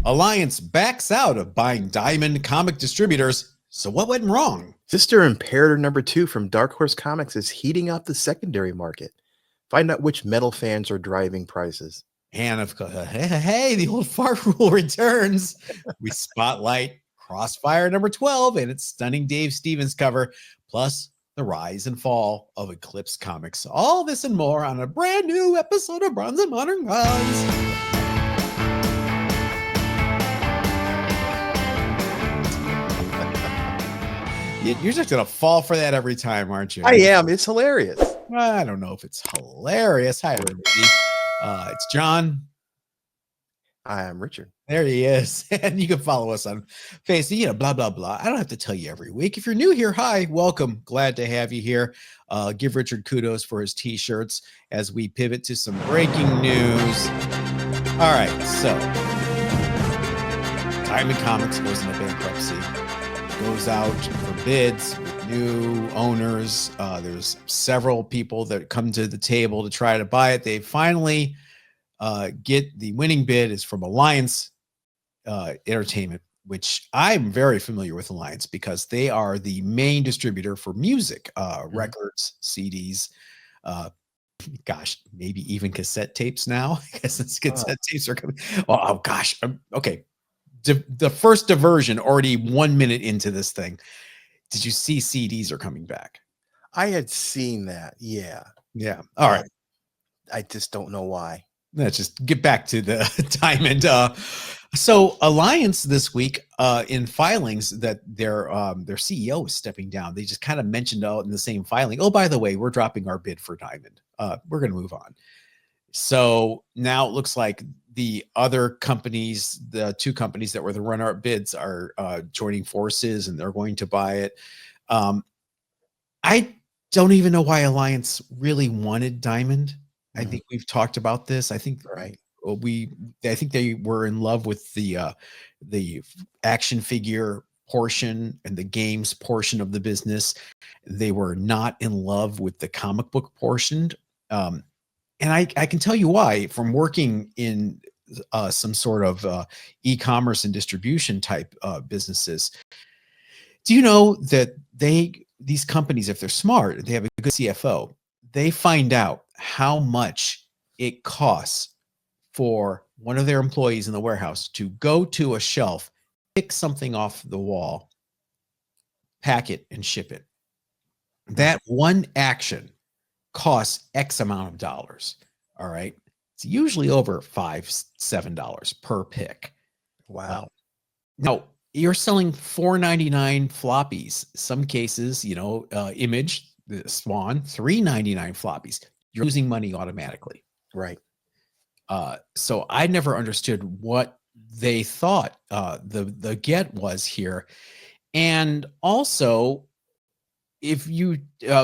Alliance backs out of buying Diamond Comic Distributors. So what went wrong? Sister Imperator #2 from Dark Horse Comics is heating up the secondary market. Find out which metal fans are driving prices. And of course, hey, the old fart rule returns. We spotlight Crossfire #12 and its stunning Dave Stevens cover, plus the rise and fall of Eclipse Comics. All this and more on a brand new episode of Bronze and Modern Gods. You're just going to fall for that every time, aren't you? I am. It's hilarious. I don't know if it's hilarious. Hi, everybody. It's John. I am Richard. There he is. And you can follow us on Facebook, blah, blah, blah. I don't have to tell you every week. If you're new here, hi, welcome. Glad to have you here. Give Richard kudos for his t-shirts as we pivot to some breaking news. All right, so Diamond Comics goes into bankruptcy. Goes out for bids with new owners. There's several people that come to the table to try to buy it. They finally get the winning bid is from Alliance Entertainment, which I'm very familiar with Alliance because they are the main distributor for music, records, CDs, gosh, maybe even cassette tapes now. I guess it's cassette tapes are coming. Oh gosh. Okay. The first diversion already 1 minute into this thing. Did you see CDs are coming back? I had seen that. Yeah. Yeah. All right. I just don't know why. Let's just get back to the Diamond. So Alliance this week in filings that their CEO is stepping down. They just kind of mentioned out in the same filing. Oh, by the way, we're dropping our bid for Diamond. We're going to move on. So now it looks like the other companies, the two companies that were the runner-up bids, are joining forces and they're going to buy it. I don't even know why Alliance really wanted Diamond. I think we've talked about this. I think I think they were in love with the action figure portion and the games portion of the business. They were not in love with the comic book portion. And I can tell you why, from working in some sort of e-commerce and distribution type businesses. Do you know that these companies, if they're smart, they have a good CFO, they find out how much it costs for one of their employees in the warehouse to go to a shelf, pick something off the wall, pack it, and ship it. That one action costs X amount of dollars. All right. It's usually over $5-7 per pick. Wow. Now you're selling $4.99 floppies. Some cases, Image, the Swan, $3.99 floppies. You're losing money automatically. Right. So I never understood what they thought the get was here. And also, if you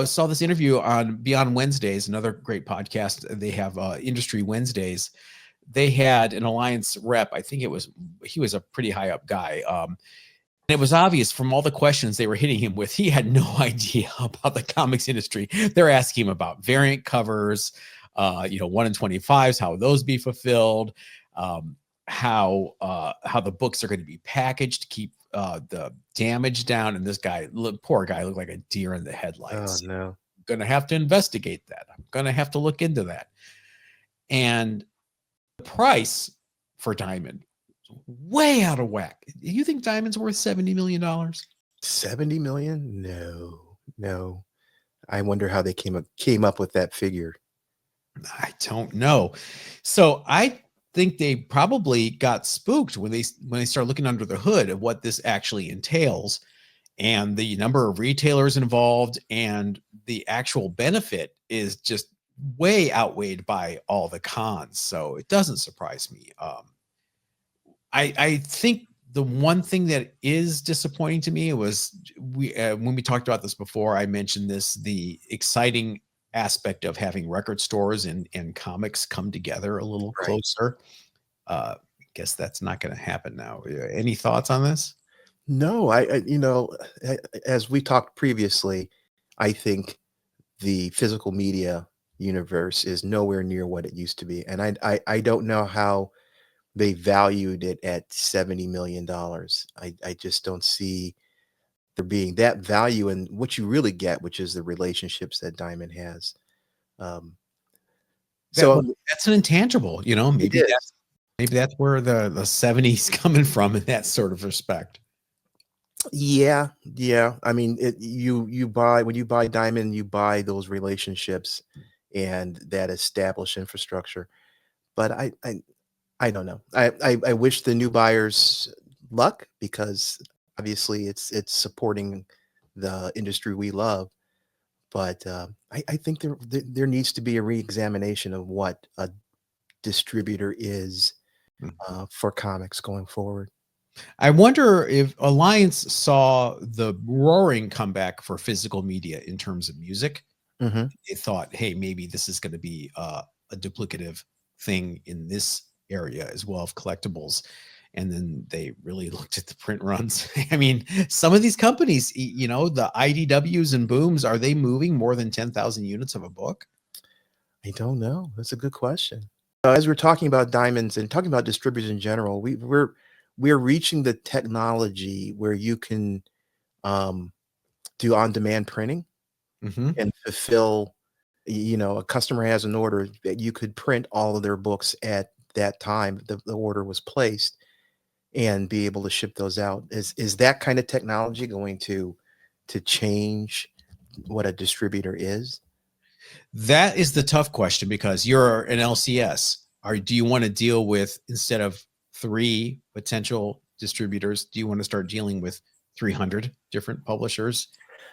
saw this interview on Beyond Wednesdays, another great podcast, they have Industry Wednesdays. They had an Alliance rep. I think he was a pretty high up guy. And it was obvious from all the questions they were hitting him with, he had no idea about the comics industry. They're asking him about variant covers, 1 in 25s, how those be fulfilled, how the books are going to be packaged to keep the damage down. And this guy, poor guy, looked like a deer in the headlights. Oh no. I'm gonna have to investigate that. I'm gonna have to look into that. And the price for Diamond is way out of whack. You think Diamond's worth $70 million? 70 million? No. I wonder how they came up with that figure. I don't know. So I think they probably got spooked when they started looking under the hood of what this actually entails and the number of retailers involved, and the actual benefit is just way outweighed by all the cons. So it doesn't surprise me. I think the one thing that is disappointing to me was when we talked about this before, I mentioned this, the exciting aspect of having record stores and comics come together a little closer. I guess that's not going to happen now. Any thoughts on this? No, I as we talked previously, I think the physical media universe is nowhere near what it used to be. And I don't know how they valued it at $70 million. I just don't see there being that value in what you really get, which is the relationships that Diamond has. Um, Well, so that's an intangible, you know, it is. maybe that's where the 70s coming from in that sort of respect. Yeah, yeah. I mean, you buy when you buy Diamond, you buy those relationships and that established infrastructure. But I don't know. I wish the new buyers luck because obviously it's supporting the industry we love. But I think there needs to be a reexamination of what a distributor is Mhm. for comics going forward. I wonder if Alliance saw the roaring comeback for physical media in terms of music. Hmm. They thought, hey, maybe this is going to be a duplicative thing in this area as well of collectibles. And then they really looked at the print runs. I mean, some of these companies, you know, the IDWs and Booms, are they moving more than 10,000 units of a book? I don't know. That's a good question. As we're talking about diamonds and talking about distributors in general, we're reaching the technology where you can um, do on-demand printing Hmm. and fulfill. A customer has an order that you could print all of their books at that time the order was placed and be able to ship those out. Is that kind of technology going to change what a distributor is? That is the tough question because you're an LCS. Do you want to deal with, instead of 3 potential distributors, do you want to start dealing with 300 different publishers?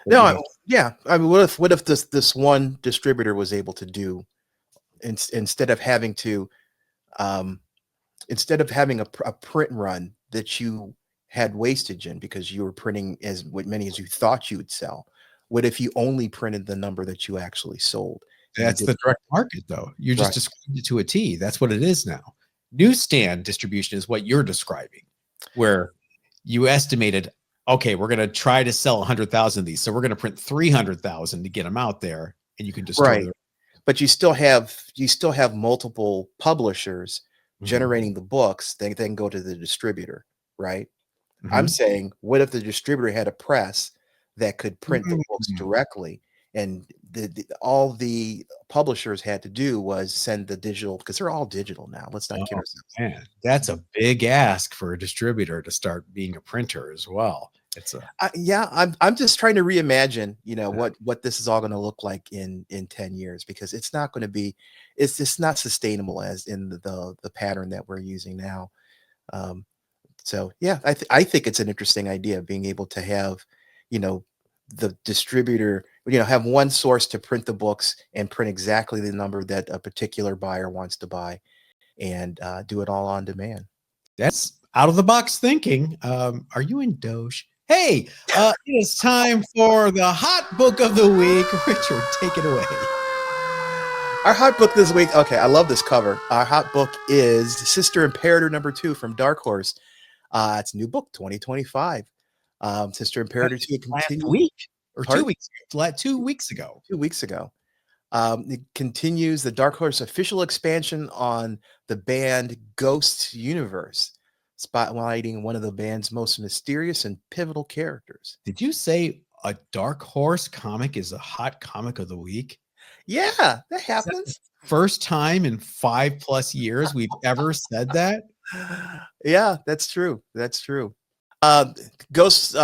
Or do No, you have yeah. I mean, what if this one distributor was able to do instead of having to um, instead of having a print run that you had wastage in because you were printing as many as you thought you would sell. What if you only printed the number that you actually sold and you That's did the direct market, though. You just right? described it to a T. That's what it is now. Newsstand distribution is what you're describing, where you estimated, okay, we're going to try to sell 100,000 of these. So we're going to print 300,000 to get them out there, and you can distort Right. it. But you still have multiple publishers Mhm. generating the books, they then go to the distributor, right? I'm Mhm. saying, what if the distributor had a press that could print the books Mm. directly, and all the publishers had to do was send the digital because they're all digital now. Let's not kid Oh, ourselves. man, that's a big ask for a distributor to start being a printer as well. It's a Yeah, I'm just trying to reimagine, what this is all going to look like in 10 years because it's not going to be, it's just not sustainable as in the pattern that we're using now. Um, So yeah, I think it's an interesting idea being able to have, you know, the distributor, have one source to print the books and print exactly the number that a particular buyer wants to buy and do it all on demand. That's out of the box thinking. Are you in Doge? Hey, it is time for the hot book of the week. Richard, take it away. Our hot book this week. Okay, I love this cover. Our hot book is Sister Imperator #2 from Dark Horse. It's a new book, 2025. Sister That Imperator is 2 last continue. week or Pardon? 2 weeks, 2 weeks ago. 2 weeks ago. It continues the Dark Horse official expansion on the band Ghost Universe, spotlighting one of the band's most mysterious and pivotal characters. Did you say a Dark Horse comic is a hot comic of the week? Yeah, that Is that the happens. first time in 5+ years we've ever said that? Yeah, that's true. That's true. Uh, Ghost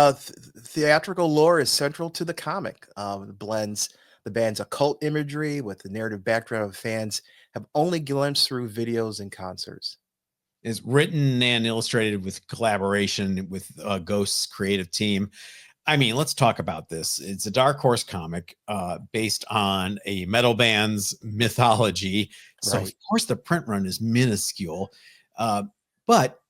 theatrical lore is central to the comic. It blends the band's occult imagery with the narrative background fans have only glimpsed through videos and concerts. Is written and illustrated with collaboration with Ghost's creative team. I mean, let's talk about this. It's a Dark Horse comic based on a metal band's mythology. So, of Right. course, the print run is minuscule, uh, but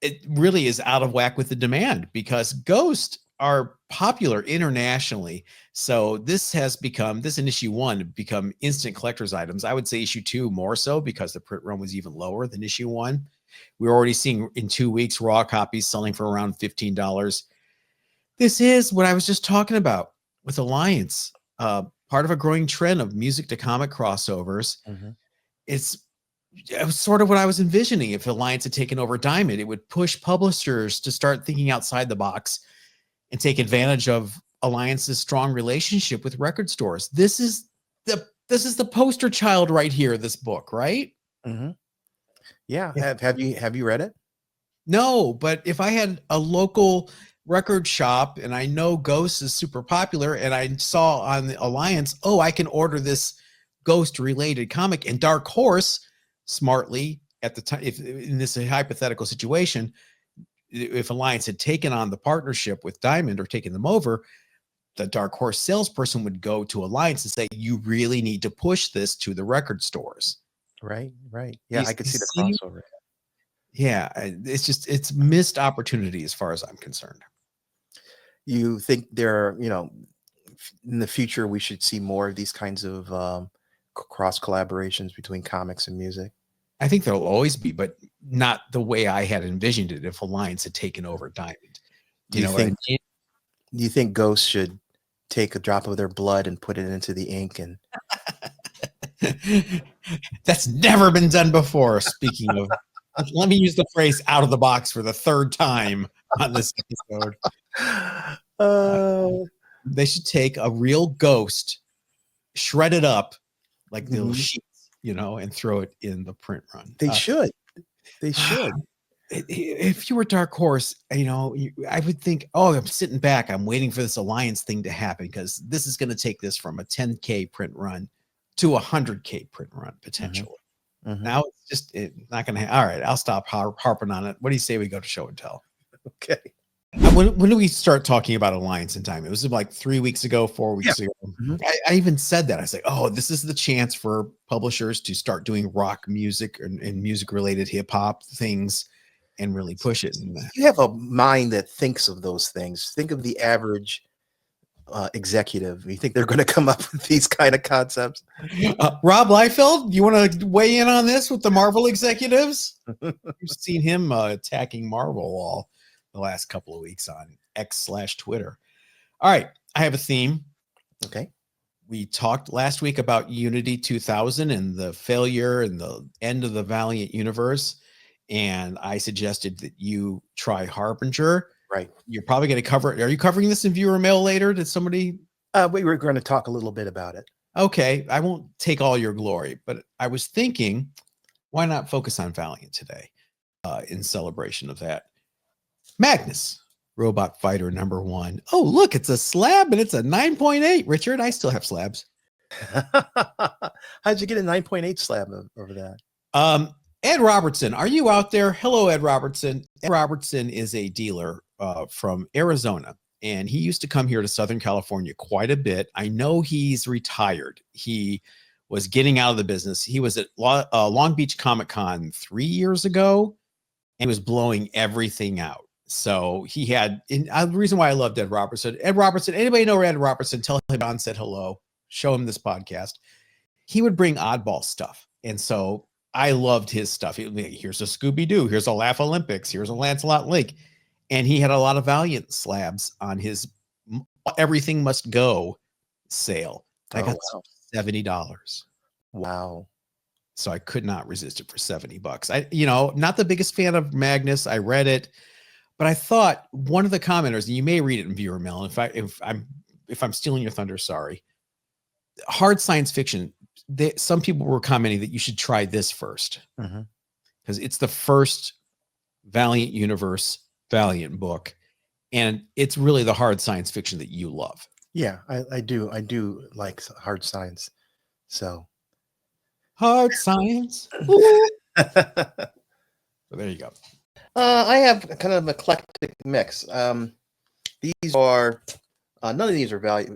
it really is out of whack with the demand because Ghost are popular internationally. So this in issue 1 become instant collector's items. I would say issue 2 more so because the print run was even lower than issue 1. We're already seeing in 2 weeks raw copies selling for around $15. This is what I was just talking about with Alliance, part of a growing trend of music to comic crossovers. Mhm. It's it was sort of what I was envisioning. If Alliance had taken over Diamond, it would push publishers to start thinking outside the box and take advantage of Alliance's strong relationship with record stores. This is the poster child right here, this book, right? Mm-hmm. Yeah. Have you read it? No, but if I had a local record shop and I know Ghost is super popular and I saw on the Alliance, oh, I can order this Ghost related comic, and Dark Horse smartly at the time, if in this hypothetical situation, if Alliance had taken on the partnership with Diamond or taken them over, the Dark Horse salesperson would go to Alliance and say, you really need to push this to the record stores. Right. Yeah, I could see the crossover. Yeah, it's missed opportunity as far as I'm concerned. You think there are, in the future, we should see more of these kinds of cross collaborations between comics and music? I think there'll always be, but not the way I had envisioned it if Alliance had taken over Diamond. Do you think Ghost should take a drop of their blood and put it into the ink? And that's never been done before. Speaking of, let me use the phrase out of the box for the third time on this episode. They should take a real Ghost, shred it up like little sheets, and throw it in the print run. They should. If you were Dark Horse, I would think, oh, I'm sitting back. I'm waiting for this Alliance thing to happen because this is going to take this from a 10K print run to a 100K print run potentially. Now it's not going to. All right, I'll stop harping on it. What do you say we go to show and tell? Okay. When do we start talking about Alliance and Time? It was like 3 weeks ago, 4 weeks ago. I even said that. I was like, oh, this is the chance for publishers to start doing rock music and music-related hip-hop things and really push it. You have a mind that thinks of those things. Think of the average executive. You think they're going to come up with these kind of concepts? Rob Liefeld, you want to weigh in on this with the Marvel executives? You've seen him attacking Marvel all the last couple of weeks on X/Twitter. All right, I have a theme. Okay. We talked last week about Unity 2000 and the failure and the end of the Valiant universe. And I suggested that you try Harbinger. Right. You're probably going to cover it. Are you covering this in viewer mail later? Did somebody? We were going to talk a little bit about it. Okay. I won't take all your glory, but I was thinking, why not focus on Valiant today in celebration of that? Magnus, Robot Fighter #1. Oh, look, it's a slab and it's a 9.8. Richard, I still have slabs. How'd you get a 9.8 slab over that? Ed Robertson, are you out there? Hello, Ed Robertson. Ed Robertson is a dealer from Arizona, and he used to come here to Southern California quite a bit. I know he's retired. He was getting out of the business. He was at Long Beach Comic Con 3 years ago and was blowing everything out. So he had, the reason why I loved Ed Robertson, anybody know Ed Robertson, tell him Don said hello, show him this podcast. He would bring oddball stuff. And so I loved his stuff. Here's a Scooby-Doo, here's a Laugh Olympics, here's a Lancelot Link. And he had a lot of Valiant slabs on his Everything Must Go sale. I got $70. Wow. So I could not resist it for $70. I, not the biggest fan of Magnus. I read it, but I thought one of the commenters, and you may read it in viewer mail. If I'm stealing your thunder, sorry. Hard science fiction. Some people were commenting that you should try this first because it's the first Valiant Universe Valiant book, and it's really the hard science fiction that you love. Yeah, I do like hard science. So hard science. So there you go. I have kind of an eclectic mix. These are none of these are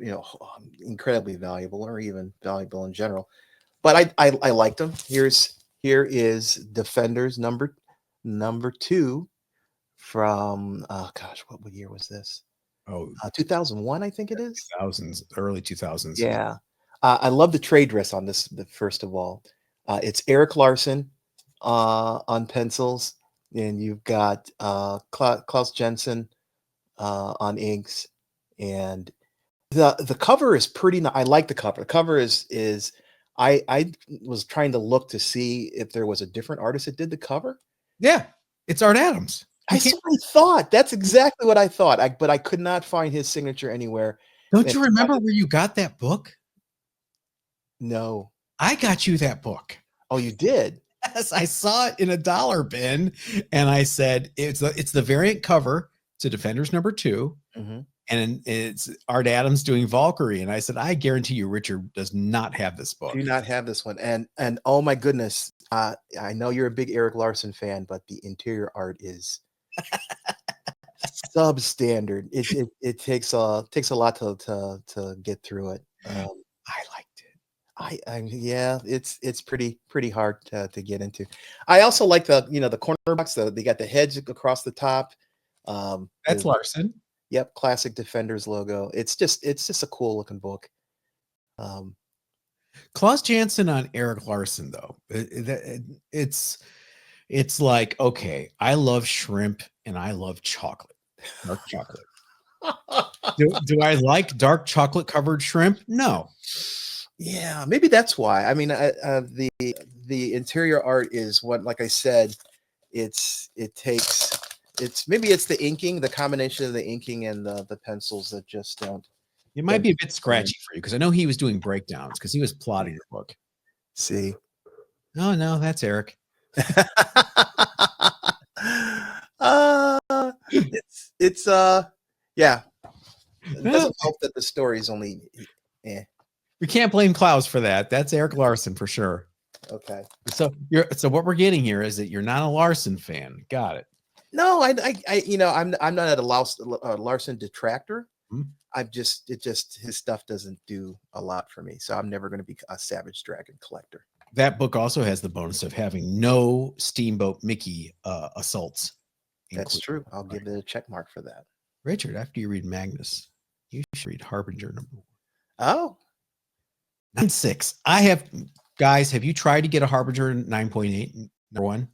incredibly valuable or even valuable in general, but I liked them. Here is Defenders number 2 from what year was this? 2001, I think it is. 2000s, early 2000s. Yeah, I love the trade dress on this. First of all, it's Eric Larson on pencils, and you've got Klaus Jensen on inks, and the cover is pretty. I like the cover. The cover is I was trying to look to see if there was a different artist that did the cover. Yeah, it's Art Adams. That's what I thought. That's exactly what I thought. But I could not find his signature anywhere. Don't you remember where you got that book? No. I got you that book. Oh, you did? Yes, I saw it in a dollar bin, and I said it's the variant cover to Defenders #2, and it's Art Adams doing Valkyrie. And I said, I guarantee you, Richard does not have this book. Do not have this one. And oh my goodness, I know you're a big Eric Larson fan, but the interior art is substandard. It takes a lot to get through it. I liked it. Yeah, it's pretty hard to get into. I also like the corner box. They got the hedge across the top. That's Larson. Yep, classic Defenders logo. It's just a cool looking book. Klaus Janson on Eric Larson, though, it's like, okay, I love shrimp and I love chocolate, dark chocolate. do I like dark chocolate covered shrimp? No. Yeah, maybe that's why. I mean, the interior art is what, like I said, maybe it's the inking, the combination of the inking and the pencils that just don't. It might be a bit scratchy for you because I know he was doing breakdowns because he was plotting the book. See? Oh no, that's Eric. Yeah. It doesn't help that the story is only. We can't blame Klaus for that. That's Eric Larson for sure. Okay. So what we're getting here is that you're not a Larson fan. Got it. No, I'm not a Larson detractor. His stuff doesn't do a lot for me. So I'm never going to be a Savage Dragon collector. That book also has the bonus of having no Steamboat Mickey assaults. That's true. I'll give it a check mark for that. Richard, after you read Magnus, you should read Harbinger #1. Oh. 9.6. Have you tried to get a Harbinger 9.8 #1?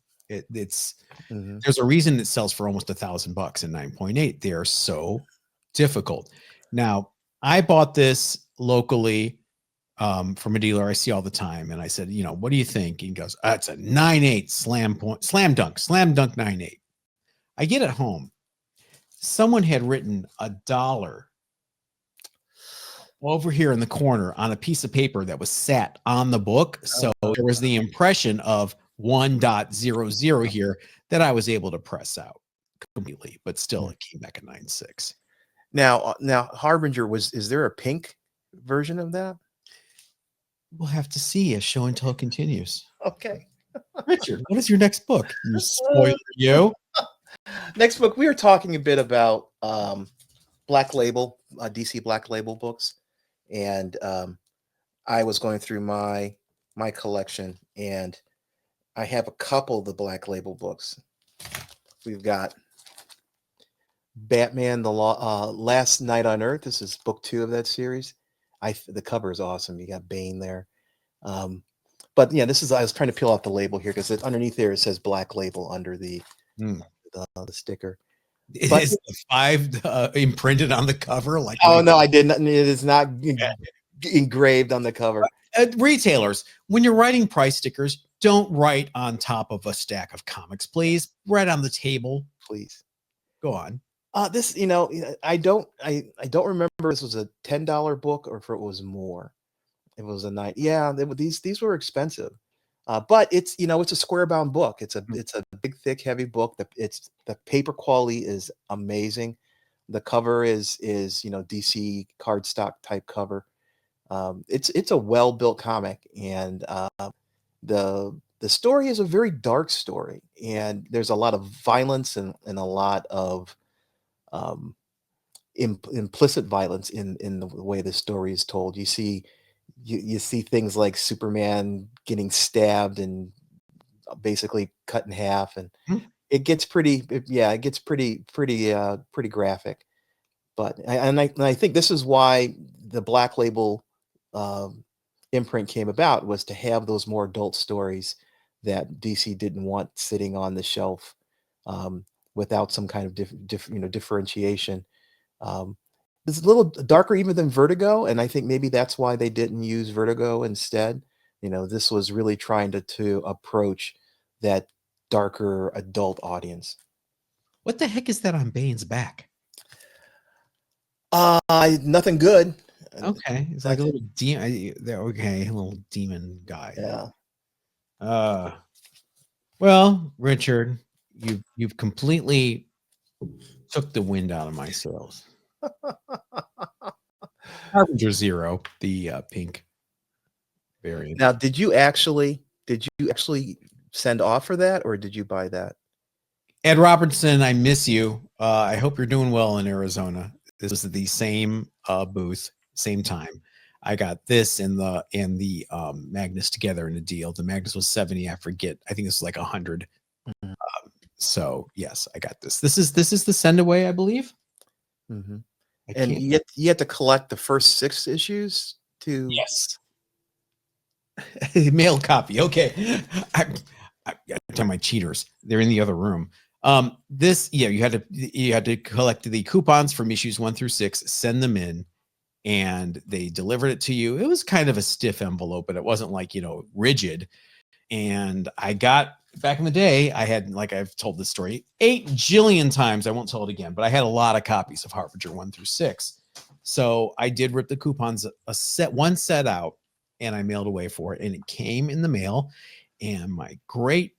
There's a reason it sells for almost $1,000 in 9.8. They are so difficult. Now, I bought this locally from a dealer I see all the time, and I said, what do you think? He goes, it's a 9.8 slam dunk 9.8. I get it home. Someone had written $1 over here in the corner on a piece of paper that was sat on the book. So there was the impression of 1.00 here that I was able to press out completely, but still it came back at 9.6. Now Harbinger is there a pink version of that? We'll have to see as show and tell continues. Okay. Richard, what is your next book? You spoiler, you. Next book, we were talking a bit about Black Label, DC Black Label books, and I was going through my collection, and I have a couple of the Black Label books. We've got Batman: The Last Night on Earth. This is book 2 of that series. The cover is awesome. You got Bane there. But yeah, I was trying to peel off the label here because underneath there it says Black Label under the sticker. But is the 5 imprinted on the cover? No, I didn't. It is not engraved on the cover. Retailers, when you're writing price stickers, don't write on top of a stack of comics, please. Write on the table, please. Go on. This, I don't remember if this was a $10 book or if it was more. It was a 9. Yeah, these were expensive. But it's it's a square bound book. It's a big, thick, heavy book. The paper quality is amazing. The cover is DC cardstock type cover. It's a well built comic, and the story is a very dark story, and there's a lot of violence and a lot of implicit violence in the way the story is told. You see things like Superman getting stabbed and basically cut in half, and it gets pretty graphic. But I think this is why the Black Label imprint came about, was to have those more adult stories that DC didn't want sitting on the shelf without some kind of differentiation. It's a little darker even than Vertigo, and I think maybe that's why they didn't use Vertigo instead. You know, this was really trying to approach that darker adult audience. What the heck is that on Bane's back? Nothing good. Okay, it's like a little demon. Okay, a little demon guy. Yeah. Well, Richard, you've completely took the wind out of my sails. Harbinger Zero, the pink variant. Now, did you actually send off for that, or did you buy that? Ed Robertson, I miss you. I hope you're doing well in Arizona. This was the same booth, same time. I got this and the Magnus together in a deal. The Magnus was 70. I forget. I think it's like 100. Mhm. So yes, I got this. This is the send away, I believe. Mm-hmm. And you had to collect the first 6 issues to. Yes. Mail copy. Okay. I tell my cheaters. They're in the other room. This, yeah, you had to collect the coupons from issues 1 through 6, send them in, and they delivered it to you. It was kind of a stiff envelope, but it wasn't like, rigid. And I got, back in the day, I had, like I've told this story 8 jillion times. I won't tell it again, but I had a lot of copies of Harbinger 1 through 6. So I did rip the coupons, one set out, and I mailed away for it. And it came in the mail. And my great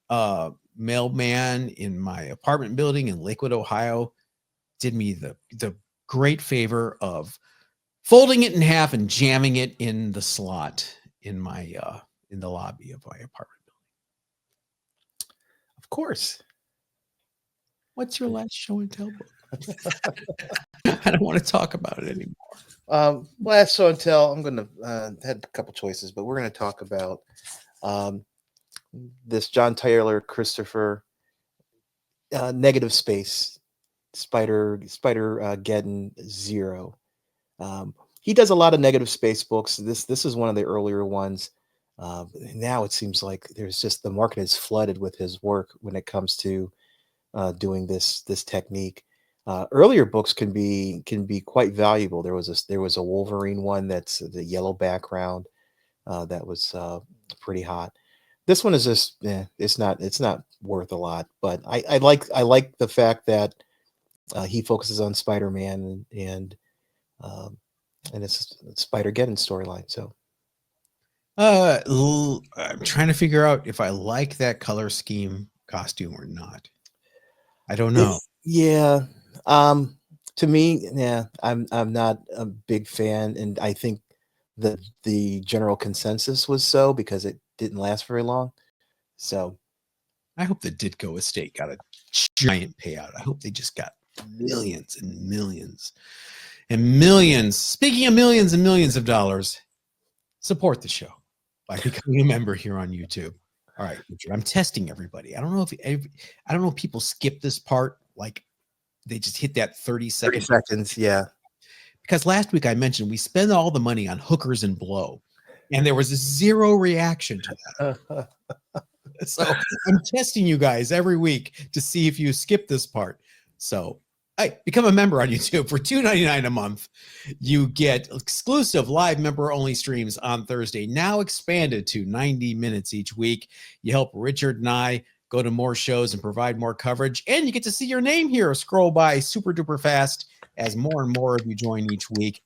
mailman in my apartment building in Lakewood, Ohio, did me the great favor of folding it in half and jamming it in the slot in my in the lobby of my apartment building. Of course. What's your last show and tell book? I don't want to talk about it anymore. Last show and tell, I'm going to had a couple choices, but we're going to talk about this John Tyler Christopher Negative Space Spider Geddon Zero. He does a lot of negative space books. This is one of the earlier ones. Now it seems like there's just, the market is flooded with his work when it comes to doing this technique. Earlier books can be quite valuable. There was a Wolverine one that's the yellow background that was pretty hot. This one is just it's not worth a lot, but I like the fact that he focuses on Spider-Man and it's Spider-Geddon storyline. So I'm trying to figure out if I like that color scheme costume or not. I don't know. Yeah. To me, yeah, I'm not a big fan, and I think the general consensus was so, because it didn't last very long. So I hope the Ditko estate got a giant payout. I hope they just got millions and millions and millions. Speaking of millions and millions of dollars, support the show by becoming a member here on YouTube. All right, Richard, I'm testing everybody. I don't know if people skip this part, like they just hit that 30 seconds. Yeah. Because last week I mentioned we spend all the money on hookers and blow, and there was zero reaction to that. So I'm testing you guys every week to see if you skip this part. So become a member on YouTube for $2.99 a month. You get exclusive live member-only streams on Thursday, now expanded to 90 minutes each week. You help Richard and I go to more shows and provide more coverage, and you get to see your name here scroll by super duper fast as more and more of you join each week.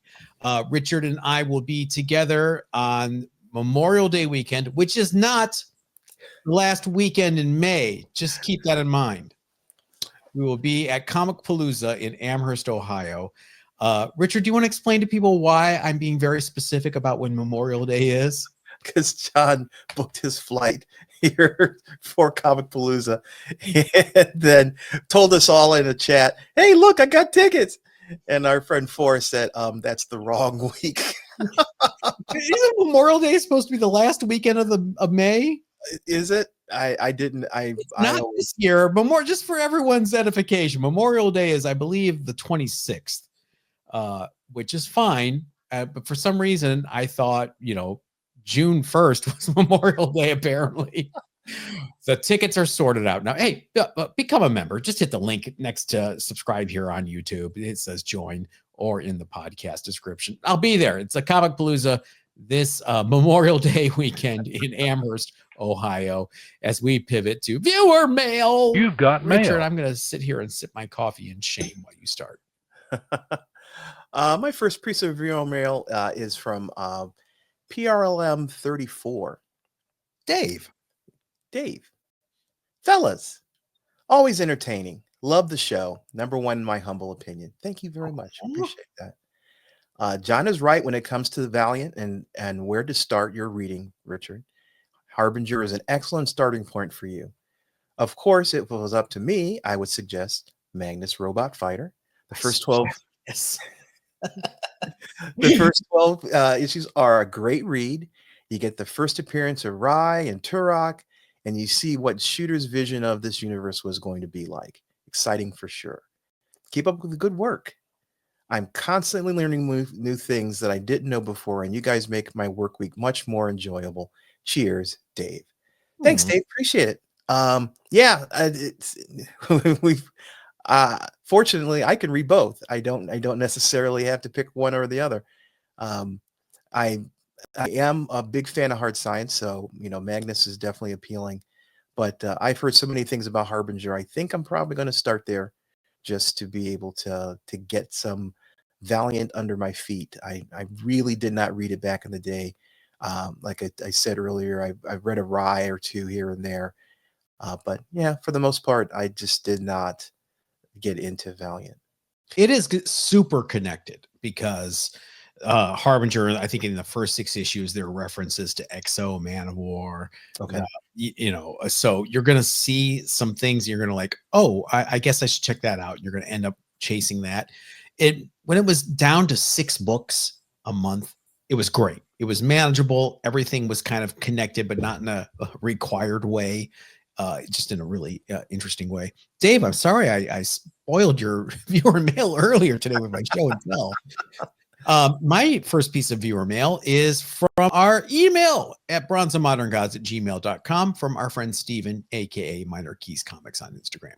Richard and I will be together on Memorial Day weekend, which is not last weekend in May. Just keep that in mind. We will be at Comic Palooza in Amherst, Ohio. Richard, do you want to explain to people why I'm being very specific about when Memorial Day is? Because John booked his flight here for Comic Palooza and then told us all in a chat, hey, look, I got tickets. And our friend Forrest said, that's the wrong week. Isn't Memorial Day supposed to be the last weekend of May? Is it? I not this year, but more just for everyone's edification. Memorial Day is, I believe, the 26th, which is fine. But for some reason, I thought, June 1st was Memorial Day, apparently. The tickets are sorted out. Now, hey, become a member. Just hit the link next to subscribe here on YouTube. It says join, or in the podcast description. I'll be there. It's a Comic Palooza. this Memorial Day weekend in Amherst, Ohio, as we pivot to viewer mail. You've got Richard, mail. I'm going to sit here and sip my coffee in shame while you start. My first piece of viewer mail is from PRLM 34. Dave. Fellas, always entertaining. Love the show. Number one, in my humble opinion. Thank you very much. Appreciate that. John is right when it comes to the Valiant and where to start your reading, Richard. Harbinger is an excellent starting point for you. Of course, if it was up to me, I would suggest Magnus Robot Fighter. The first 12 Yes. The first 12 issues are a great read. You get the first appearance of Rai and Turok, and you see what Shooter's vision of this universe was going to be like. Exciting for sure. Keep up with the good work. I'm constantly learning new things that I didn't know before, and you guys make my work week much more enjoyable. Cheers, Dave. Thanks, Dave. Appreciate it. We've fortunately I can read both. I don't necessarily have to pick one or the other. I am a big fan of hard science, so Magnus is definitely appealing. But I've heard so many things about Harbinger. I think I'm probably going to start there, just to be able to get some Valiant under my feet. I really did not read it back in the day. Like I said earlier, I've read a Rai or two here and there. But yeah, for the most part, I just did not get into Valiant. It is super connected because Harbinger, I think in the first 6 issues, there are references to XO, Man of War. Okay. So you're going to see some things. You're going to like, oh, I guess I should check that out. You're going to end up chasing that. When it was down to 6 books a month, it was great. It was manageable. Everything was kind of connected, but not in a required way. Just in a really interesting way. Dave, I'm sorry I spoiled your viewer mail earlier today with my show and tell. My first piece of viewer mail is from our email at BronzeAndModernGods@gmail.com from our friend Steven, aka Minor Keys Comics on Instagram.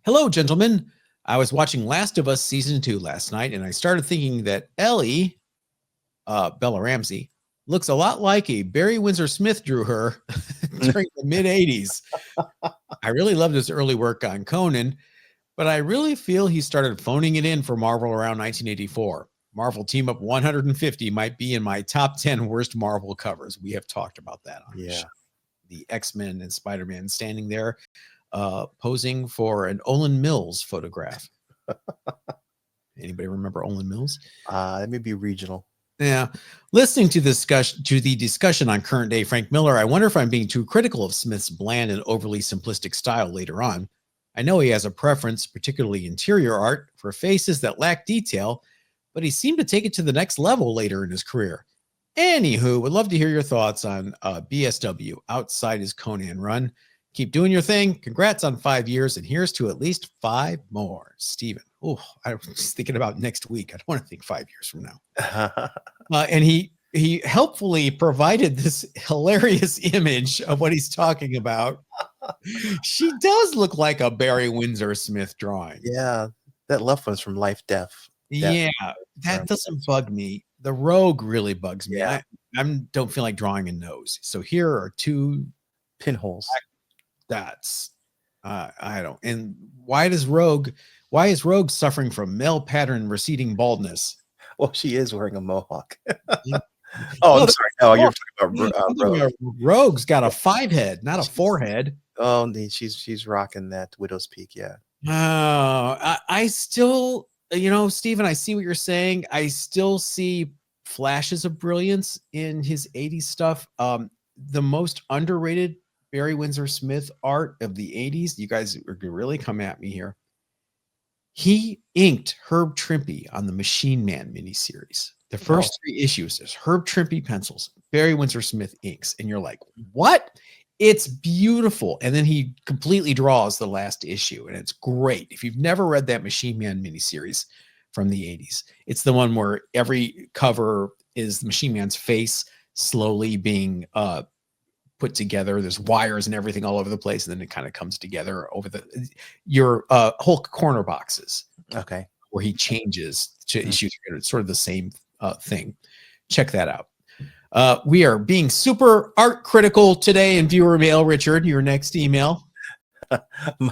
Hello, gentlemen. I was watching Last of Us Season 2 last night, and I started thinking that Ellie, Bella Ramsey, looks a lot like a Barry Windsor Smith drew her during the mid-'80s. I really loved his early work on Conan, but I really feel he started phoning it in for Marvel around 1984. Marvel Team Up 150 might be in my top 10 worst Marvel covers. We have talked about that on the show. The X-Men and Spider-Man standing there posing for an Olin Mills photograph. Anybody remember Olin Mills? That may be regional. Yeah. Listening to the discussion on current day Frank Miller, I wonder if I'm being too critical of Smith's bland and overly simplistic style later on. I know he has a preference, particularly interior art, for faces that lack detail, but he seemed to take it to the next level later in his career. Anywho, would love to hear your thoughts on BSW outside his Conan run. Keep doing your thing. Congrats on 5 years, and here's to at least 5 more. Steven. Oh, I was thinking about next week. I don't want to think 5 years from now. And he helpfully provided this hilarious image of what he's talking about. She does look like a Barry Windsor Smith drawing. Yeah, that left one's from Life Death. Yeah, that doesn't bug me. The Rogue really bugs me. Yeah. I don't feel like drawing a nose. So here are 2 pinholes. That's I don't. And why is Rogue suffering from male pattern receding baldness? Well, she is wearing a mohawk. I'm sorry. No, you're talking about Rogue. Rogue's got a 5 head, not a 4 head. Oh, she's rocking that Widow's Peak. Yeah. I still, Steven, I see what you're saying. I still see flashes of brilliance in his 80s stuff. The most underrated Barry Windsor Smith art of the 80s. You guys are gonna really come at me here. He inked Herb Trimpe on the Machine Man miniseries. The first 3 issues is Herb Trimpe pencils, Barry Windsor Smith inks, and you're like, what? It's beautiful. And then he completely draws the last issue, and it's great. If you've never read that Machine Man miniseries from the 80s, it's the one where every cover is the Machine Man's face slowly being put together. There's wires and everything all over the place, and then it kind of comes together over your Hulk corner boxes. Okay. Where he changes to issues. It's sort of the same thing. check that out. We are being super art critical today in viewer mail. Richard, your next email.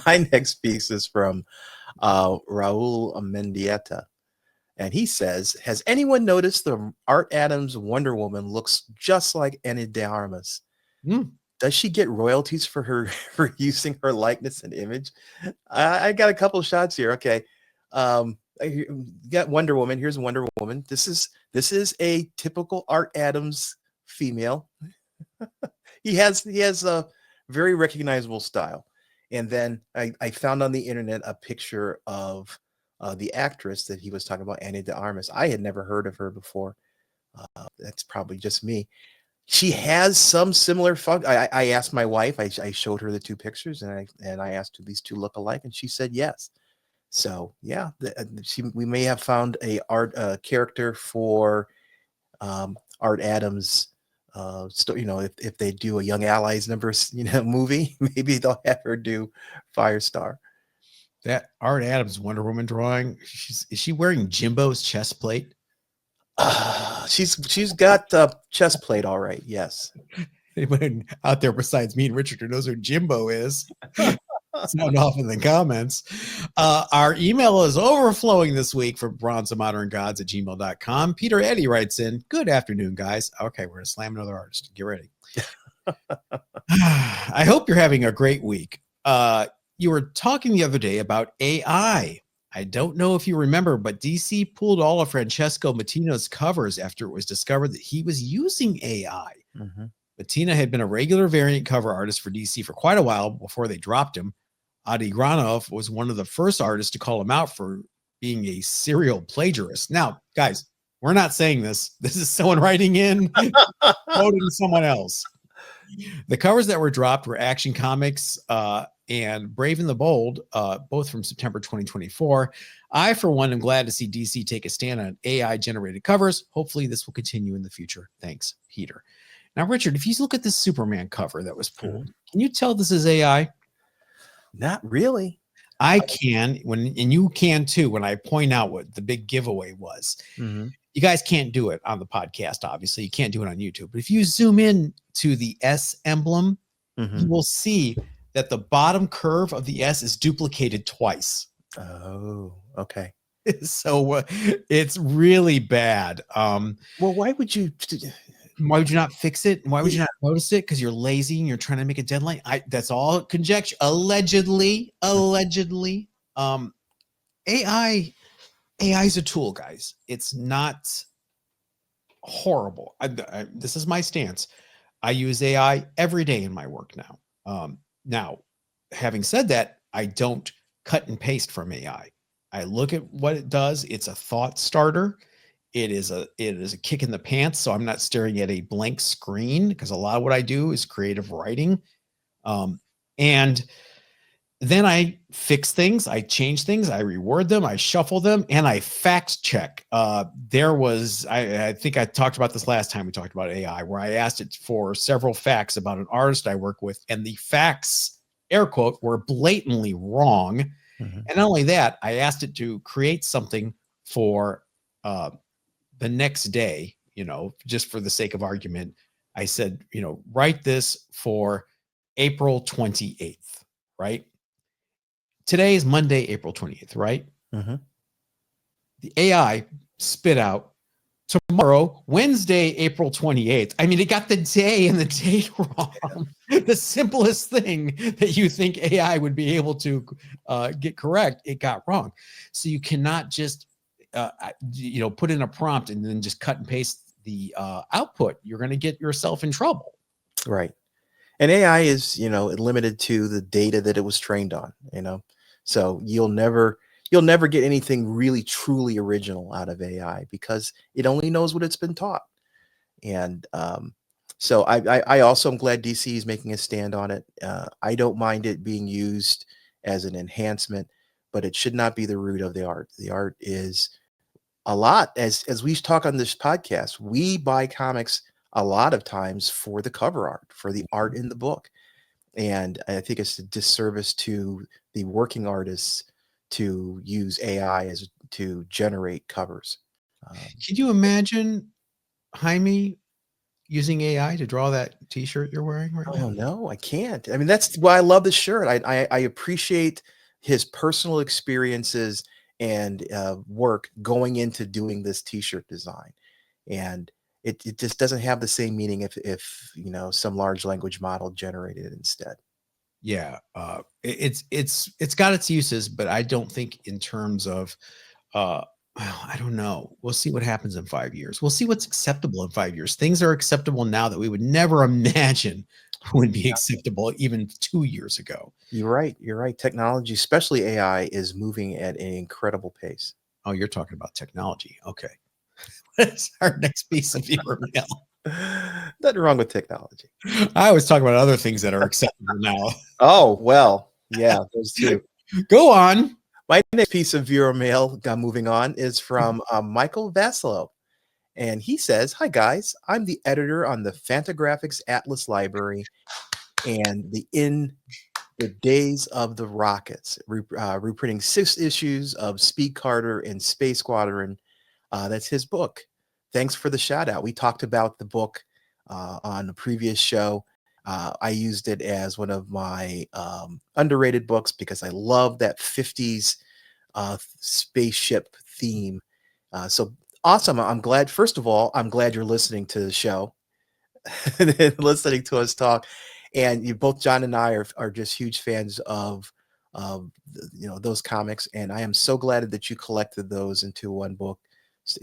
My next piece is from Raul Mendieta. And he says, has anyone noticed the Art Adams Wonder Woman looks just like Ana de Armas? Does she get royalties for her for using her likeness and image? I got a couple of shots here. Okay. You got Wonder Woman. Here's Wonder Woman. This is a typical Art Adams female. he has a very recognizable style. And then I found on the internet a picture of the actress that he was talking about, Ana de Armas. I had never heard of her before. That's probably just me. She has some similar fun. I asked my wife. I showed her the two pictures, and I asked, do these two look alike? And she said yes. So yeah, we may have found a art character for Art Adams. If they do a Young Allies movie, maybe they'll have her do Firestar. That Art Adams Wonder Woman drawing. Is she wearing Jimbo's chest plate? She's got chest plate, all right. Yes. Anyone out there besides me and Richard who knows who Jimbo is? Sound off in the comments. Our email is overflowing this week for BronzeAndModernGods@gmail.com. Peter Eddy writes in, good afternoon, guys. Okay, we're going to slam another artist. Get ready. I hope you're having a great week. You were talking the other day about AI. I don't know if you remember, but DC pulled all of Francesco Mattino's covers after it was discovered that he was using AI. Mm-hmm. Mattina had been a regular variant cover artist for DC for quite a while before they dropped him. Adi Granov was one of the first artists to call him out for being a serial plagiarist. Now, guys, we're not saying this. This is someone writing in, quoting someone else. The covers that were dropped were Action Comics and Brave and the Bold, both from September 2024. I, for one, am glad to see DC take a stand on AI-generated covers. Hopefully, this will continue in the future. Thanks, Peter. Now, Richard, if you look at this Superman cover that was pulled, can you tell this is AI? Not really. I can, and you can too, when I point out what the big giveaway was. Mm-hmm. You guys can't do it on the podcast, obviously. You can't do it on YouTube. But if you zoom in to the S emblem, you will see that the bottom curve of the S is duplicated twice. Oh, okay. So it's really bad. Well, why would you not fix it? Why would you not notice it? Because you're lazy and you're trying to make a deadline. That's all conjecture. Allegedly. AI is a tool, guys. It's not horrible. This is my stance. I use AI every day in my work now. Now, having said that, I don't cut and paste from AI. I look at what it does. It's a thought starter. It is a kick in the pants. So I'm not staring at a blank screen, because a lot of what I do is creative writing. And then I fix things, I change things, I reword them, I shuffle them, and I fact check. I think I talked about this last time we talked about AI, where I asked it for several facts about an artist I work with, and the facts, air quote, were blatantly wrong. And not only that, I asked it to create something for the next day, just for the sake of argument. I said, write this for April 28th, right? Today is Monday, April 28th, right? The AI spit out tomorrow, Wednesday, April 28th. I mean, it got the day and the date wrong. The simplest thing that you think AI would be able to get correct, it got wrong. So you cannot just, put in a prompt and then just cut and paste the output. You're going to get yourself in trouble. Right. And AI is, limited to the data that it was trained on, so you'll never get anything really truly original out of AI, because it only knows what it's been taught. And so I also am glad DC is making a stand on it. I don't mind it being used as an enhancement, but it should not be the root of the art. The art is a lot, as we talk on this podcast, we buy comics a lot of times for the cover art, for the art in the book. And I think it's a disservice to the working artists to use AI to generate covers. Can you imagine Jaime using AI to draw that T-shirt you're wearing right Oh now? no, I can't. I mean, that's why I love the shirt. I appreciate his personal experiences and work going into doing this T-shirt design, and it just doesn't have the same meaning if you know some large language model generated it instead. Yeah, it's got its uses, but I don't think in terms of well, I don't know. We'll see what happens in 5 years. We'll see what's acceptable in 5 years. Things are acceptable now that we would never imagine would be acceptable even 2 years ago. You're right. You're right. Technology, especially AI, is moving at an incredible pace. Oh, you're talking about technology. Okay. What's our next piece of viewer mail? Nothing wrong with technology. I was talking about other things that are acceptable now. Oh well, yeah, those two. Go on. My next piece of viewer mail, moving on, is from Michael Vasilo. And he says, "Hi guys, I'm the editor on the Fantagraphics Atlas Library and In the Days of the Rockets, reprinting 6 issues of Speed Carter and Space Squadron. That's his book. Thanks for the shout out. We talked about the book on the previous show. I used it as one of my underrated books because I love that 50s spaceship theme. So awesome. I'm glad, first of all, I'm glad you're listening to the show and listening to us talk. And you both, John and I, are just huge fans of you know, those comics. And I am so glad that you collected those into one book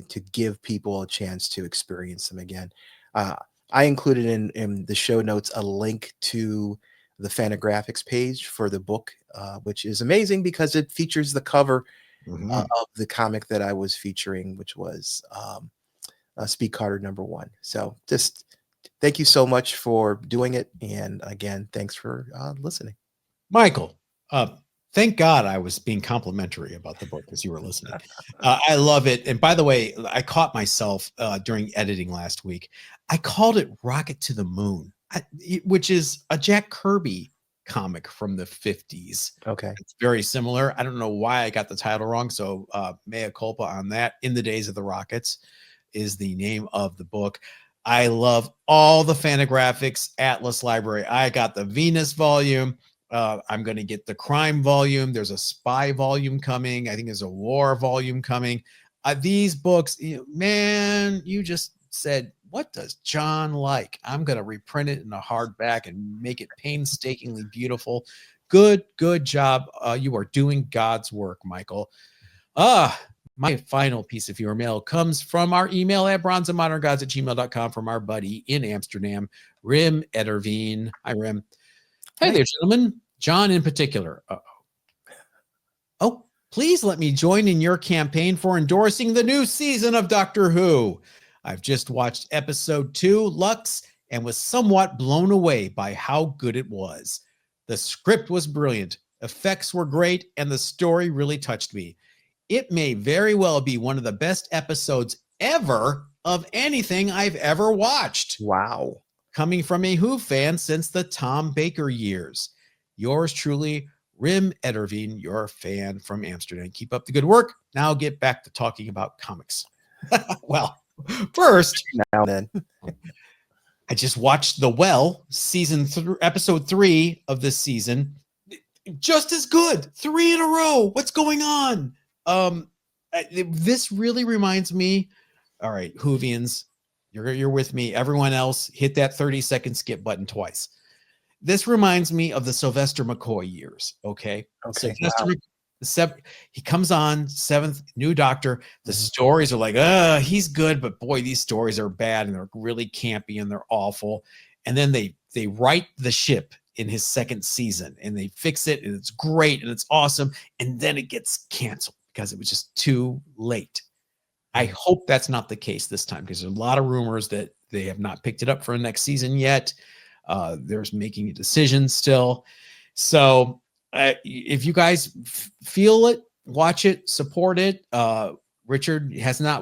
to give people a chance to experience them again. Uh, I included in the show notes a link to the Fantagraphics page for the book, which is amazing because it features the cover Mhm. of the comic that I was featuring, which was Speed Carter #1. So just thank you so much for doing it. And again, thanks for listening. Michael, thank God I was being complimentary about the book as you were listening. I love it. And by the way, I caught myself during editing last week. I called it Rocket to the Moon, which is a Jack Kirby comic from the 50s. Okay. It's very similar. I don't know why I got the title wrong. So, mea culpa on that. In the Days of the Rockets is the name of the book. I love all the Fantagraphics Atlas library. I got the Venus volume. I'm going to get the crime volume. There's a spy volume coming. I think there's a war volume coming. These books, man, you just said, what does John like? I'm going to reprint it in a hardback and make it painstakingly beautiful. Good job. You are doing God's work, Michael. My final piece of viewer mail comes from our email at bronzeandmoderngods@gmail.com from our buddy in Amsterdam, Rim Ederveen. Hi, Rim. Hey there, gentlemen. John in particular. Oh, please let me join in your campaign for endorsing the new season of Doctor Who. I've just watched episode 2, Lux, and was somewhat blown away by how good it was. The script was brilliant, effects were great, and the story really touched me. It may very well be one of the best episodes ever of anything I've ever watched. Wow. Coming from a Who fan since the Tom Baker years. Yours truly, Rim Ederveen, your fan from Amsterdam. Keep up the good work. Now get back to talking about comics. Well, first, Now then. I just watched The Well, episode 3 of this season. Just as good. 3 in a row. What's going on? This really reminds me. All right, Whovians, you're with me. Everyone else, hit that 30-second skip button twice. This reminds me of the Sylvester McCoy years. Okay. Okay. He comes on 7th, new doctor. The stories are like, he's good, but boy, these stories are bad and they're really campy and they're awful. And then they right the ship in his 2nd season and they fix it and it's great and it's awesome. And then it gets canceled because it was just too late. I hope that's not the case this time because there's a lot of rumors that they have not picked it up for the next season yet. There's making a decision still. So if you guys feel it, watch it, support it. Richard has not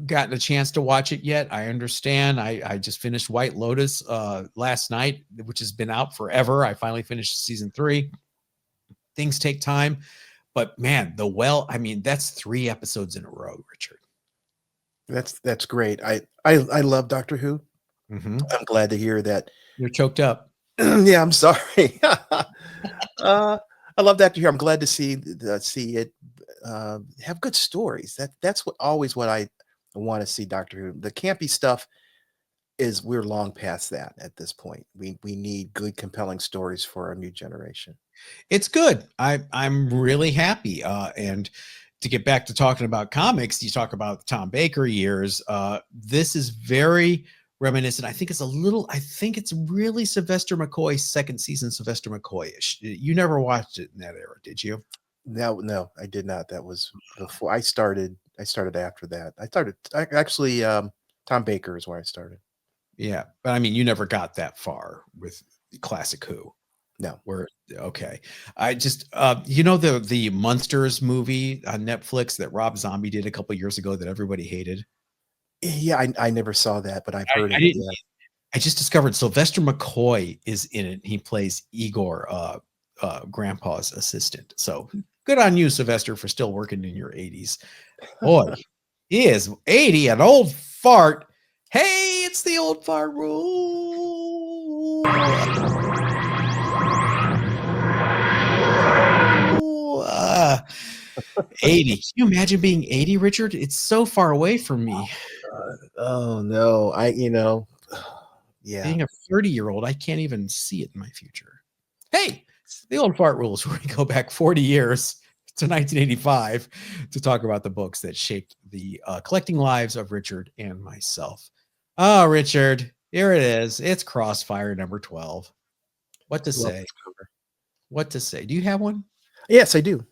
gotten a chance to watch it yet. I understand. I just finished White Lotus last night, which has been out forever. I finally finished season 3. Things take time. But man, The Well, I mean, that's 3 episodes in a row, Richard. That's great. I love Doctor Who. Mhm. I'm glad to hear that. You're choked up. Yeah, I'm sorry. I love Doctor Who. I'm glad to see it have good stories. That's what I want to see. Doctor Who. The campy stuff is we're long past that at this point. We need good, compelling stories for our new generation. It's good. I'm really happy. And to get back to talking about comics, you talk about Tom Baker years. This is very reminiscent. I think it's really Sylvester McCoy's second season, Sylvester McCoy-ish. You never watched it in that era, did you? No, no, I did not. That was before I started. I started after that. Actually, Tom Baker is where I started. Yeah. But I mean, you never got that far with classic Who. No. Where okay. I just the Monsters movie on Netflix that Rob Zombie did a couple years ago that everybody hated. Yeah, I never saw that, but I've heard I of it. didn't Yeah. I just discovered Sylvester McCoy is in it. He plays Igor, Grandpa's assistant. So good on you, Sylvester, for still working in your 80s. Boy, he is 80, an old fart. Hey, it's the old fart rule. 80. Can you imagine being 80, Richard? It's so far away from me. Oh no, yeah. Being a 30-year-old, I can't even see it in my future. Hey, the old fart rules where we go back 40 years to 1985 to talk about the books that shaped the collecting lives of Richard and myself. Oh, Richard, here it is. It's Crossfire number 12. What to Love say? this cover. What to say? Do you have one? Yes, I do.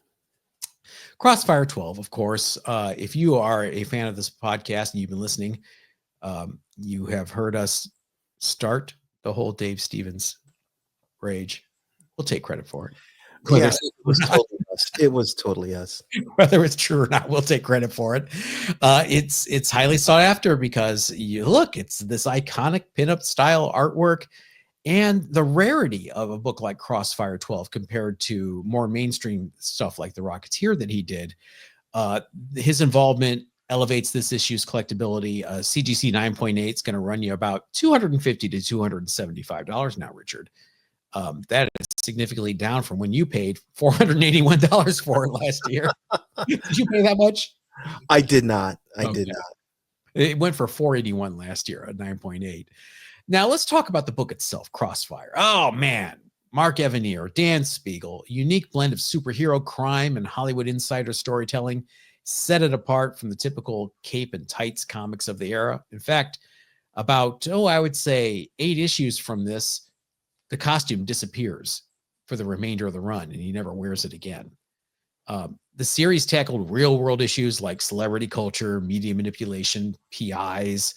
Crossfire 12, of course. If you are a fan of this podcast and you've been listening, you have heard us start the whole Dave Stevens rage. We'll take credit for it. Whether Yeah, it's, it was totally us. It was totally us. whether it's true or not, we'll take credit for it. It's highly sought after because you look, it's this iconic pinup style artwork and the rarity of a book like Crossfire 12 compared to more mainstream stuff like The Rocketeer that he did. His involvement elevates this issue's collectability. CGC 9.8 is going to run you about $250 to $275 now, Richard. That is significantly down from when you paid $481 for it last year. Did you pay that much? I did not. I Okay. did not. It went for $481 last year at 9.8. Now let's talk about the book itself, Crossfire. Oh man, Mark Evanier, Dan Spiegel, unique blend of superhero crime and Hollywood insider storytelling set it apart from the typical cape and tights comics of the era. In fact, about, I would say 8 issues from this, the costume disappears for the remainder of the run and he never wears it again. The series tackled real world issues like celebrity culture, media manipulation, PIs.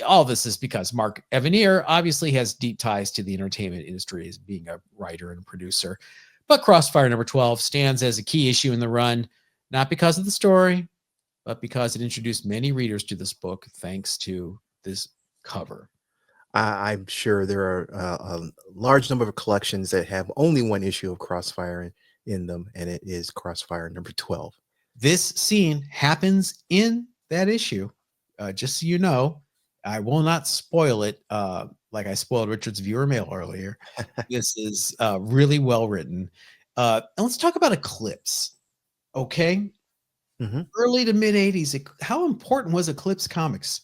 All this is because Mark Evanier obviously has deep ties to the entertainment industry as being a writer and producer. But Crossfire number 12 stands as a key issue in the run, not because of the story, but because it introduced many readers to this book thanks to this cover. I'm sure there are a large number of collections that have only one issue of Crossfire in them, and it is Crossfire number 12. This scene happens in that issue. Just so you know, I will not spoil it like I spoiled Richard's viewer mail earlier. This is really well written. And let's talk about Eclipse. Okay. Mhm. Early to mid 80s. How important was Eclipse Comics?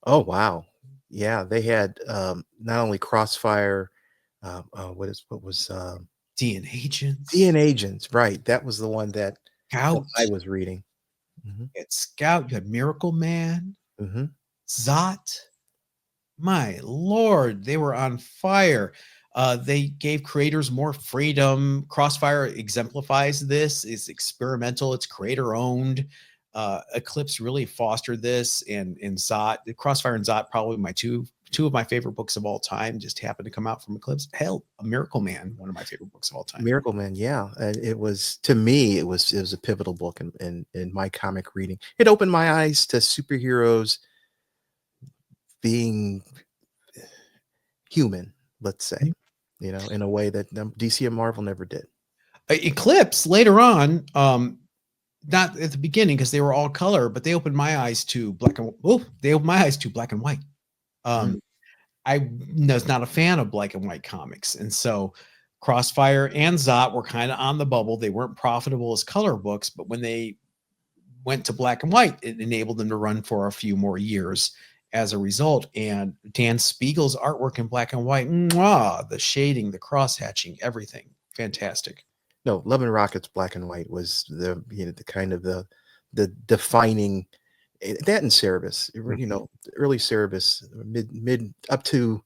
Oh, wow. Yeah, they had, not only Crossfire, what was, DN Agents, DN Agents, right, that was the one that Scout. I was reading. Mhm, At Scout, you had Miracle Man, mhm. Zot. My Lord, they were on fire. They gave creators more freedom. Crossfire exemplifies this. It's experimental. It's creator owned. Eclipse really fostered this, and Zot, Crossfire and Zot, probably my two of my favorite books of all time, just happened to come out from Eclipse. Hell, A Miracle Man, one of my favorite books of all time. Miracle Man, yeah, and it was to me, it was a pivotal book in my comic reading. It opened my eyes to superheroes being human, let's say, in a way that DC and Marvel never did. Eclipse later on, not at the beginning because they were all color, but they opened my eyes to black and white. Mm. I was not a fan of black and white comics, and so Crossfire and Zot were kind of on the bubble. They weren't profitable as color books, but when they went to black and white, it enabled them to run for a few more years as a result. And Dan Spiegel's artwork in black and white, mwah, the shading, the cross hatching, everything fantastic. No, Love and Rockets black and white was the the kind of the defining that and Cerebus, Mhm. the early Cerebus, mid up to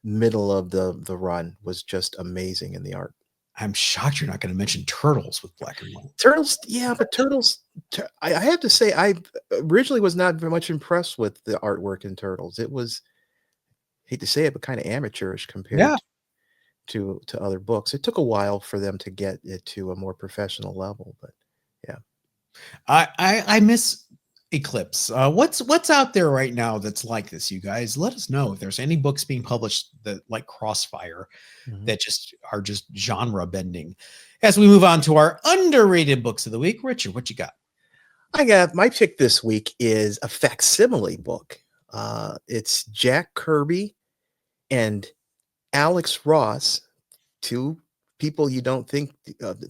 middle of the run was just amazing in the art. I'm shocked you're not going to mention Turtles with black and white. Turtles, yeah, but Turtles, I have to say, I originally was not very much impressed with the artwork in Turtles. It was, hate to say it, but kind of amateurish Yeah, compared to other books. It took a while for them to get it to a more professional level, but yeah. I miss Eclipse. What's out there right now that's like this? You guys, let us know if there's any books being published that like Crossfire Mhm. that just are just genre bending. As we move on to our underrated books of the week, Richard, what you got? I got my pick this week is a facsimile book. It's Jack Kirby and Alex Ross, two people you don't think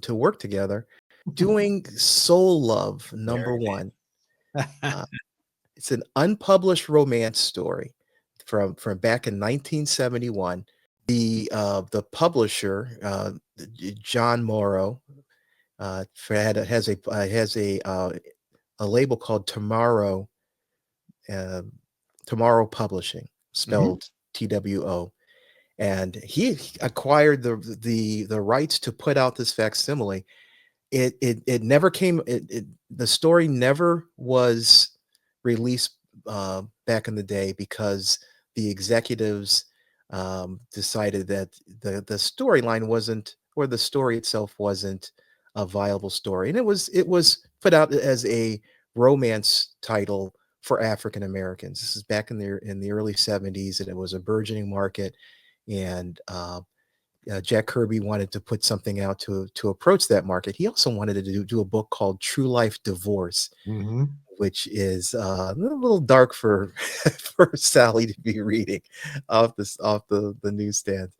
to work together, doing Soul Love Very #1. nice. Uh, it's an unpublished romance story from back in 1971. The publisher, John Morrow, has a label called uh, Tomorrow Publishing, Mhm. spelled TWO, and he acquired the rights to put out this facsimile. It never came. The story never was released back in the day because the executives decided that the storyline wasn't, or the story itself wasn't a viable story, and it was put out as a romance title for African Americans. This is back in the early 70s, and it was a burgeoning market, and Jack Kirby wanted to put something out to approach that market. He also wanted to do a book called True Life Divorce, Mhm. which is a little dark for for Sally to be reading off the newsstand.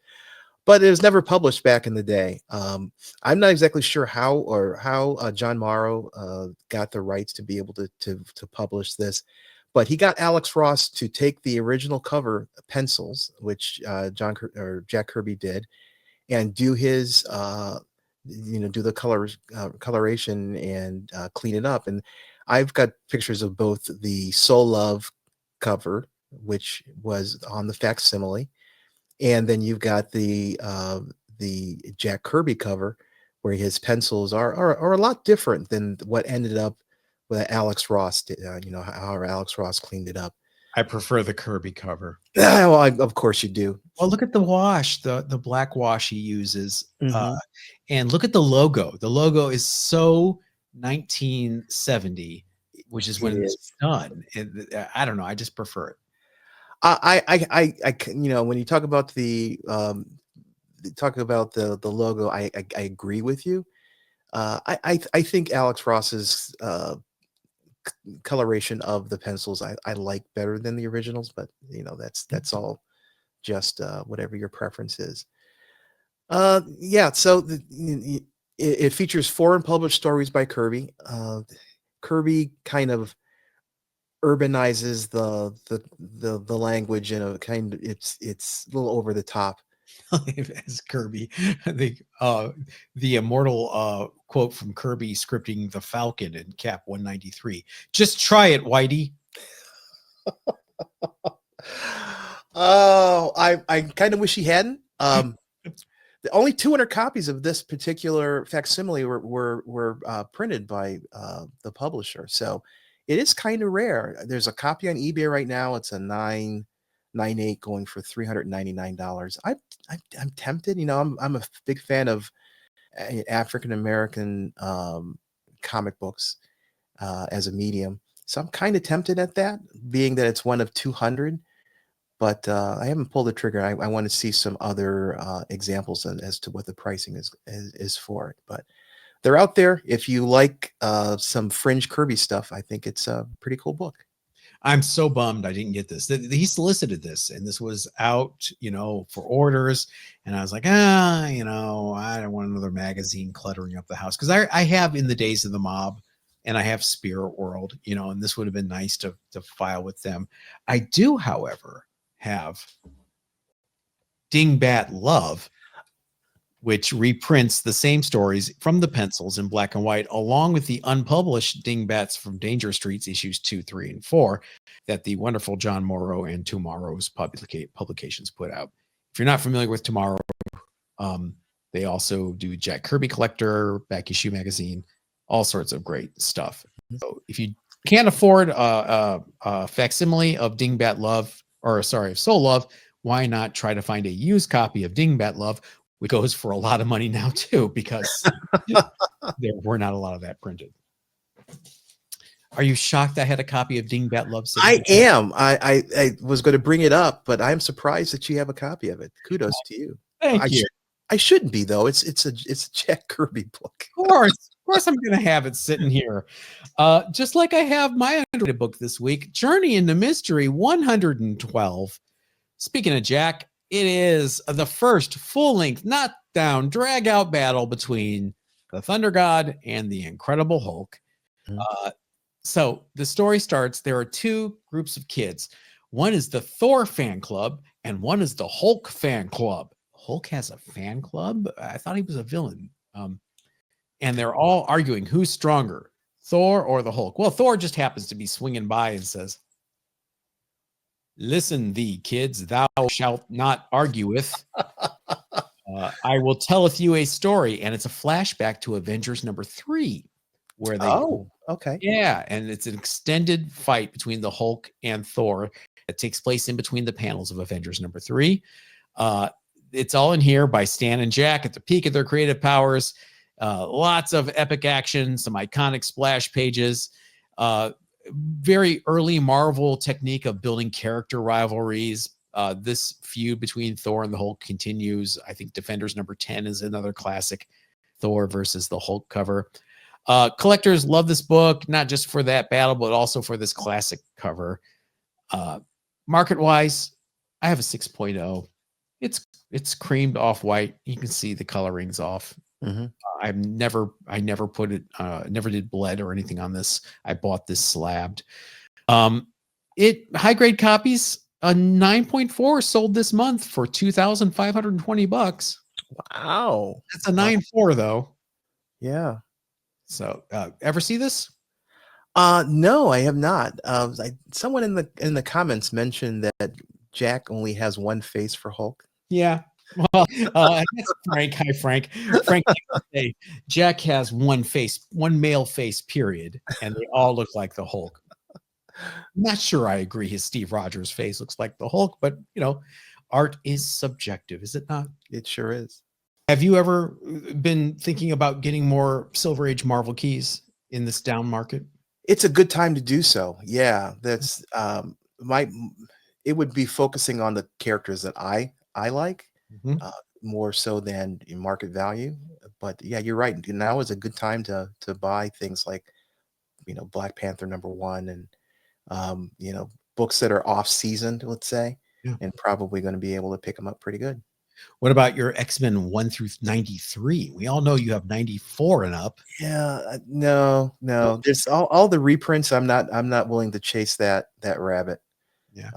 But it was never published back in the day. I'm not exactly sure how John Morrow got the rights to be able to publish this, but he got Alex Ross to take the original cover pencils, which Jack Kirby did, and do his do the coloration and clean it up. And I've got pictures of both the Soul Love cover, which was on the facsimile, and then you've got the Jack Kirby cover, where his pencils are a lot different than what ended up with Alex Ross did, how Alex Ross cleaned it up. I prefer the Kirby cover. Well, of course you do. Well, look at the wash, the black wash he uses, Mhm. and look at the logo. The logo is so 1970, which is It when this is. was done. I don't know. I just prefer it. When you talk about the logo, I agree with you. I think Alex Ross's coloration of the pencils I like better than the originals, but that's all just whatever your preference is. Yeah, so it features four unpublished stories by Kirby. Kirby kind of urbanizes the language in a kind of, it's a little over the top. As Kirby, the immortal quote from Kirby scripting the Falcon in Cap 193. Just try it, Whitey. Oh, I kind of wish he hadn't. The only 200 copies of this particular facsimile were printed by the publisher, so it is kind of rare. There's a copy on eBay right now. It's a 998 going for $399. I'm tempted. I'm a big fan of African American comic books as a medium, so I'm kind of tempted at that, being that it's one of 200. But I haven't pulled the trigger. I want to see some other examples as to what the pricing is for it. But they're out there. If you like some fringe Kirby stuff, I think it's a pretty cool book. I'm so bummed I didn't get this. He solicited this, and this was out, for orders. And I was like, I don't want another magazine cluttering up the house, because I have In the Days of the Mob, and I have Spirit World, and this would have been nice to file with them. I do, however, have Dingbat Love, which reprints the same stories from the pencils in black and white, along with the unpublished Dingbats from Danger Streets issues 2, 3, and 4 that the wonderful John Morrow and Tomorrow's publications put out. If you're not familiar with Tomorrow, they also do Jack Kirby Collector, Back Issue Magazine, all sorts of great stuff. So if you can't afford a facsimile of Dingbat Love, of Soul Love, why not try to find a used copy of Dingbat Love, which goes for a lot of money now too, because there were not a lot of that printed. Are you shocked I had a copy of Dingbat Love? I am. I was going to bring it up, but I'm surprised that you have a copy of it. Kudos to you. Thank you. I shouldn't be, though. It's a Jack Kirby book. Of course I'm going to have it sitting here. Just like I have my underrated book this week, Journey into Mystery 112. Speaking of Jack, it is the first full-length, knockdown, drag-out battle between the Thunder God and the Incredible Hulk. So the story starts. There are two groups of kids. One is the Thor fan club, and one is the Hulk fan club. Hulk has a fan club? I thought he was a villain. And they're all arguing who's stronger, Thor or the Hulk. Well, Thor just happens to be swinging by and says, "Listen thee, kids, thou shalt not argue with. I will telleth you a story." And it's a flashback to Avengers number 3, where they okay. Yeah, and it's an extended fight between the Hulk and Thor that takes place in between the panels of Avengers number 3. It's all in here by Stan and Jack at the peak of their creative powers. Lots of epic action, some iconic splash pages. Very early Marvel technique of building character rivalries. This feud between Thor and the Hulk continues. I think Defenders number 10 is another classic Thor versus the Hulk cover. Collectors love this book, not just for that battle, but also for this classic cover. Market-wise, I have a 6.0. It's creamed off-white. You can see the coloring's off. I never put it, never did bled or anything on this. I bought this slabbed. High grade copies, a 9.4 sold this month for $2,520. Wow. That's a 9.4 though. Yeah. So, ever see this? No, I have not. Someone in the comments mentioned that Jack only has one face for Hulk. Yeah. Well, that's Frank. Hi, Frank. Frank, Jack has one face, one male face, period, and they all look like the Hulk. I'm not sure I agree his Steve Rogers face looks like the Hulk, but art is subjective, is it not? It sure is. Have you ever been thinking about getting more Silver Age Marvel keys in this down market? It's a good time to do so. Yeah, that's it would be focusing on the characters that I like. More so than in market value. But yeah, you're right. Now is a good time to buy things like, Black Panther #1 and, books that are off season, let's say, and probably going to be able to pick them up pretty good. What about your X-Men 1 through 93? We all know you have 94 and up. Yeah, no. There's all the reprints. I'm not willing to chase that rabbit. Yeah.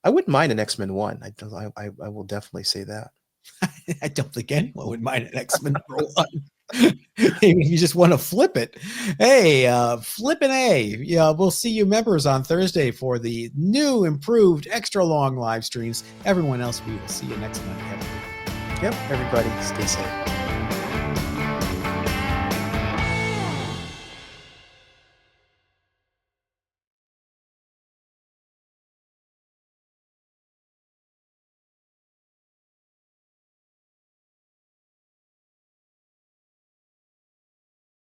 I wouldn't mind an X-Men 1. I will definitely say that. I don't think anyone would mind an X-Men #1. If you just want to flip it. Hey, flipping A. Yeah, we'll see you members on Thursday for the new, improved, extra long live streams. Everyone else, we will see you next Monday. Yep, everybody, stay safe.